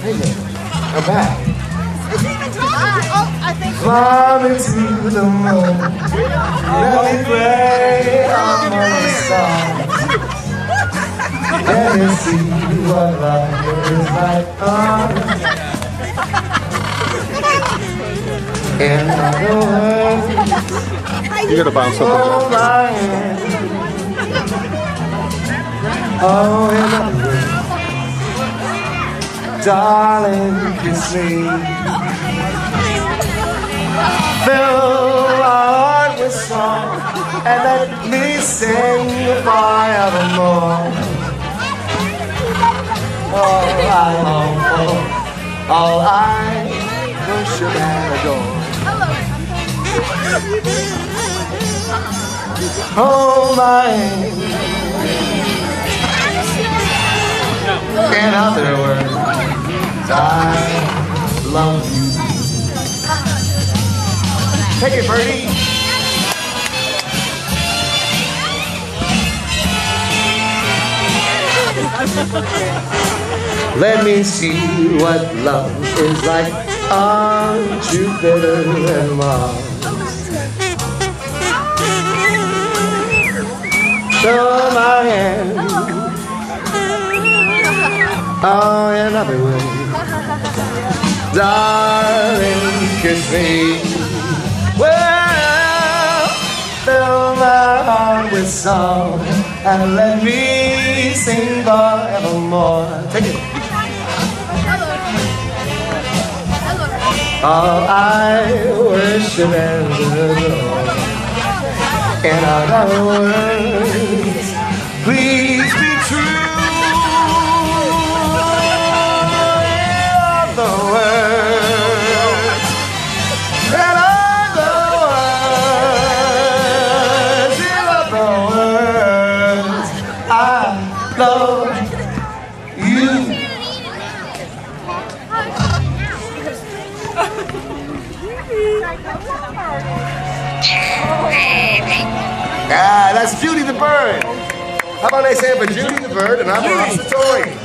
Hey there, I'm back. Is he even talking? Oh, I think. Climb into the moon. Let me play on my song. Let me see what life is like on. In other words, You gotta bounce up. hold my hand. Oh, in other words, darling, kiss me. Fill our heart with song and let me sing forevermore. All I long for, all I worship and adore. Hold my hand. In other words, I love you. Take it, Bertie. Let me see what love is like on Jupiter and Mars. Show my hand. Oh, in other words, darling, kiss me. Well, fill my heart with song and let me sing forevermore. Take it. All I worship and adore. In other words, please be true. In other words, in other words, in other words, I love you. Ah, that's Judy the Bird. How about they say for Judy the Bird and I'm Rob Satori.